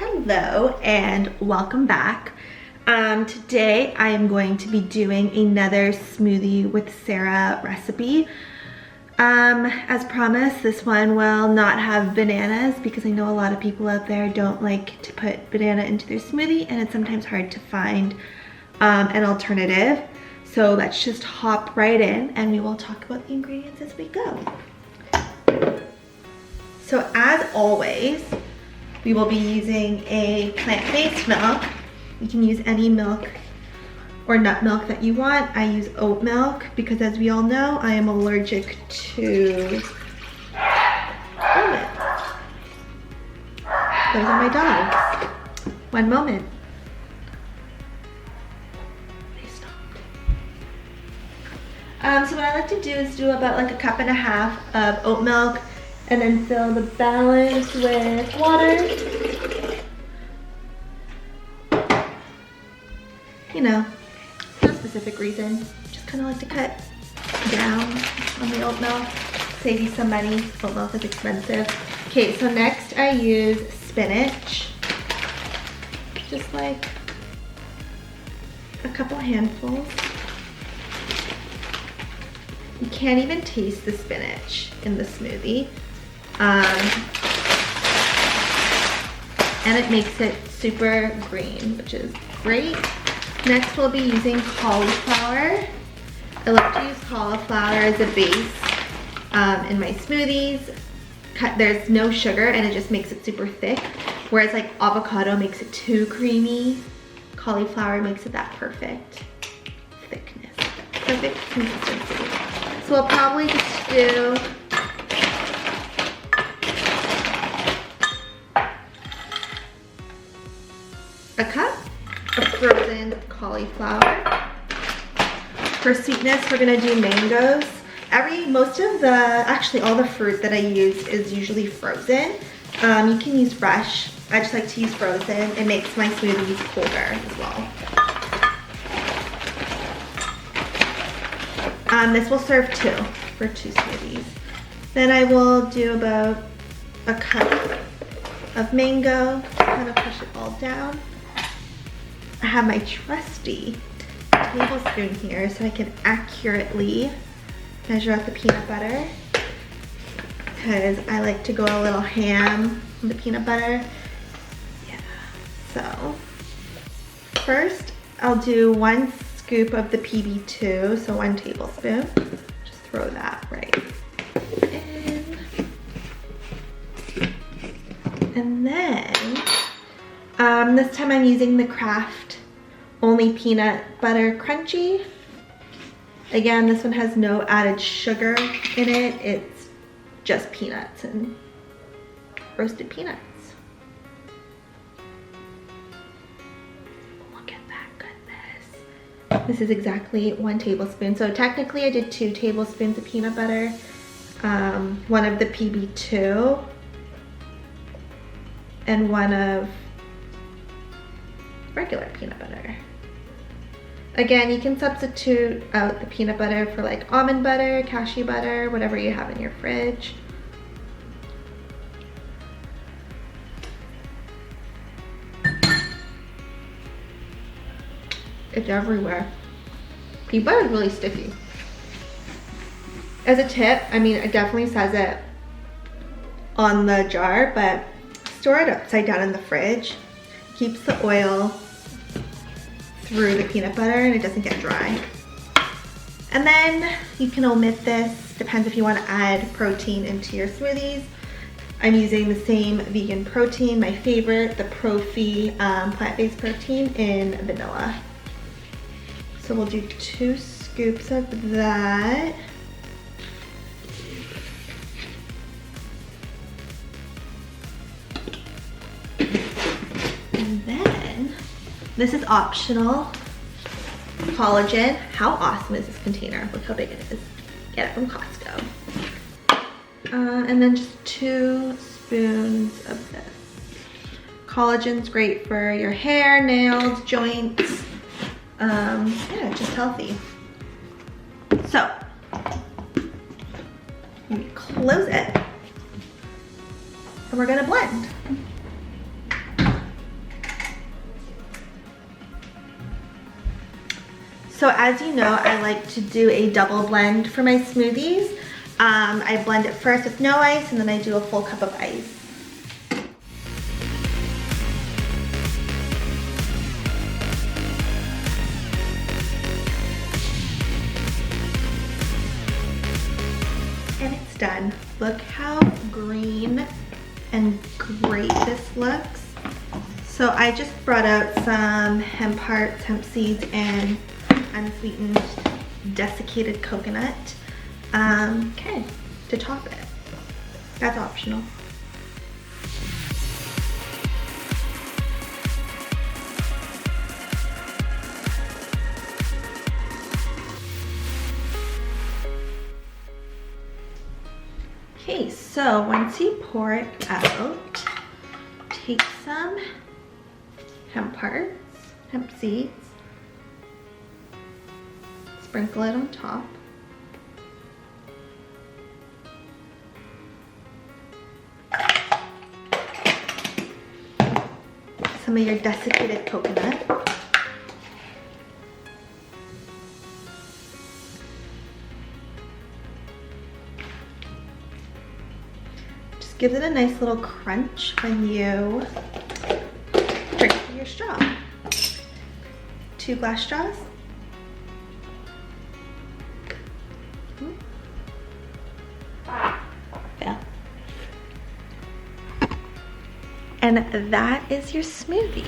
Hello and welcome back. Today I am going to be doing another smoothie with Sarah recipe. As promised, this one will not have bananas because I know a lot of people out there don't like to put banana into their smoothie and it's sometimes hard to find an alternative. So let's just hop right in and we will talk about the ingredients as we go. So as always, we will be using a plant-based milk. You can use any milk or nut milk that you want. I use oat milk because, as we all know, I am allergic to almond. Those are my dogs. One moment. They stopped. So what I like to do is do about like a cup and a half of oat milk and then fill the balance with water. You know, no specific reason. Just kind of like to cut down on the oat milk. Save you some money. Oat milk is expensive. Okay, so next I use spinach. Just like a couple handfuls. You can't even taste the spinach in the smoothie. And it makes it super green, which is great. Next we'll be using cauliflower. I love to use cauliflower as a base in my smoothies. There's no sugar and it just makes it super thick. Whereas like avocado makes it too creamy. Cauliflower makes it that perfect thickness, perfect consistency. So we'll probably just do a cup of frozen cauliflower. For sweetness, we're gonna do mangoes. Actually all the fruit that I use is usually frozen. You can use fresh. I just like to use frozen. It makes my smoothies colder as well. This will serve for two smoothies. Then I will do about a cup of mango, kind of push it all down. I have my trusty tablespoon here so I can accurately measure out the peanut butter because I like to go a little ham on the peanut butter. Yeah, so first I'll do 1 scoop of the PB2, so 1 tablespoon. Just throw that right in. And then this time I'm using the Kraft only peanut butter crunchy. Again, this one has no added sugar in it. It's just peanuts and roasted peanuts. Look at that goodness. This is exactly 1 tablespoon. So technically I did 2 tablespoons of peanut butter, 1 of the PB2 and 1 of regular peanut butter. Again, you can substitute out the peanut butter for like almond butter, cashew butter, whatever you have in your fridge. It's everywhere. Peanut butter is really sticky. As a tip, I mean, it definitely says it on the jar, but store it upside down in the fridge. Keeps the oil through the peanut butter and it doesn't get dry. And then you can omit this, depends if you want to add protein into your smoothies. I'm using the same vegan protein, my favorite, the Profi plant-based protein in vanilla. So we'll do 2 scoops of that. And then, this is optional. Collagen. How awesome is this container? Look how big it is. Get it from Costco. And then just 2 spoons of this. Collagen's great for your hair, nails, joints. Yeah, just healthy. So, we close it. And we're gonna blend. So as you know, I like to do a double blend for my smoothies. I blend it first with no ice, and then I do a full cup of ice. And it's done. Look how green and great this looks. So I just brought out some hemp hearts, hemp seeds, and unsweetened desiccated coconut. Okay, to top it. That's optional. Okay, so once you pour it out, take some hemp hearts, hemp seeds, sprinkle it on top. Some of your desiccated coconut. Just gives it a nice little crunch when you drink through your straw. 2 glass straws. Yeah. And that is your smoothie.